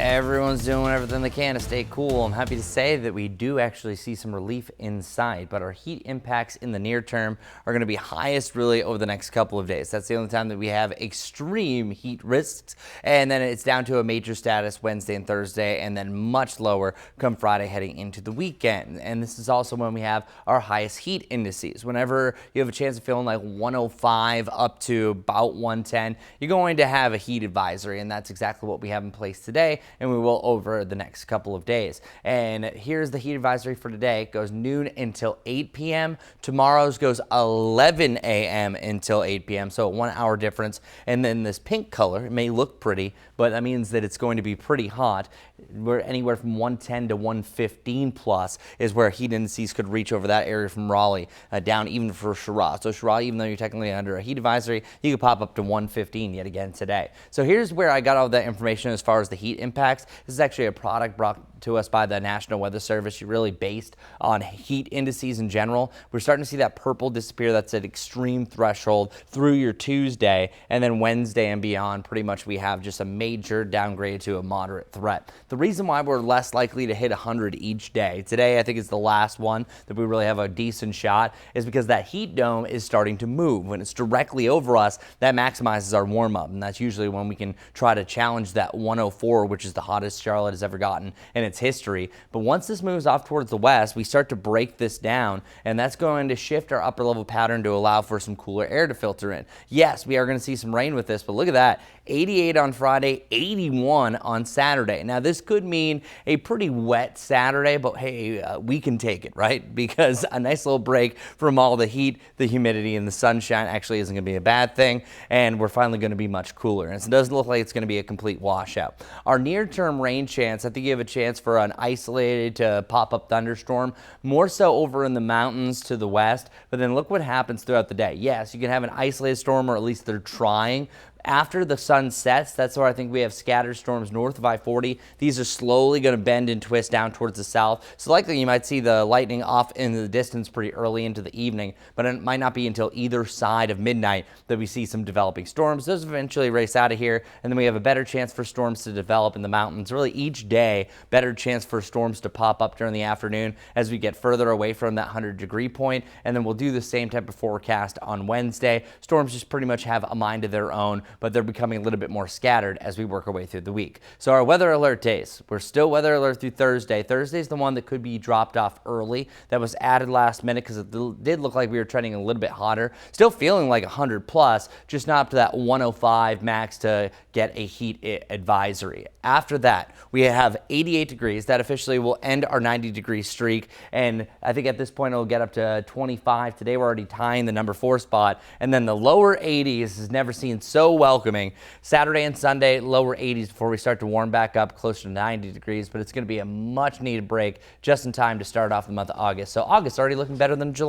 Everyone's doing everything they can to stay cool. I'm happy to say that we do actually see some relief in sight, but our heat impacts in the near term are going to be highest really over the next couple of days. That's the only time that we have extreme heat risks, and then it's down to a major status Wednesday and Thursday, and then much lower come Friday heading into the weekend. And this is also when we have our highest heat indices. Whenever you have a chance of feeling like 105 up to about 110, you're going to have a heat advisory, and that's exactly what we have in place today, and we will over the next couple of days. And here's the heat advisory for today. It goes noon until 8 p.m. Tomorrow's goes 11 a.m. until 8 p.m. So a 1 hour difference. And then this pink color, it may look pretty, but that means that it's going to be pretty hot. We're anywhere from 110 to 115 plus is where heat indices could reach over that area from Raleigh down even for Shiraz. So Shiraz, even though you're technically under a heat advisory, you could pop up to 115 yet again today. So here's where I got all that information as far as the heat impacts. This is actually a product brought to us by the National Weather Service. You're really based on heat indices in general. We're starting to see that purple disappear. That's at extreme threshold through your Tuesday, and then Wednesday and beyond, pretty much we have just a major downgrade to a moderate threat. The reason why we're less likely to hit 100 each day, today I think is the last one that we really have a decent shot, is because that heat dome is starting to move. When it's directly over us, that maximizes our warm up, and that's usually when we can try to challenge that 104, which is the hottest Charlotte has ever gotten in its history. But once this moves off towards the west, we start to break this down, and that's going to shift our upper level pattern to allow for some cooler air to filter in. Yes, we are going to see some rain with this, but look at that. 88 on Friday, 81 on Saturday. Now, this could mean a pretty wet Saturday, but hey, we can take it, right? Because a nice little break from all the heat, the humidity, and the sunshine actually isn't going to be a bad thing, and we're finally going to be much cooler. And it doesn't look like it's going to be a complete washout. Our near-term rain chance, I think you have a chance for an isolated to pop-up thunderstorm, more so over in the mountains to the west, but then look what happens throughout the day. Yes, you can have an isolated storm, or at least they're trying. After the sun sets, that's where I think we have scattered storms north of I-40. These are slowly going to bend and twist down towards the south. So likely you might see the lightning off in the distance pretty early into the evening, but it might not be until either side of midnight that we see some developing storms. Those eventually race out of here, and then we have a better chance for storms to develop in the mountains. Really each day, better chance for storms to pop up during the afternoon as we get further away from that 100-degree point, and then we'll do the same type of forecast on Wednesday. Storms just pretty much have a mind of their own, but they're becoming a little bit more scattered as we work our way through the week. So our weather alert days, we're still weather alert through Thursday. Thursday's the one that could be dropped off early. That was added last minute because it did look like we were trending a little bit hotter. Still feeling like 100 plus, just not up to that 105 max to get a heat advisory. After that, we have 88 degrees. That officially will end our 90-degree streak, and I think at this point it'll get up to 25. Today we're already tying the number 4 spot, and then the lower 80s is never seen so welcoming. Saturday and Sunday, lower 80s before we start to warm back up closer to 90 degrees, but it's going to be a much needed break just in time to start off the month of August. So August already looking better than July.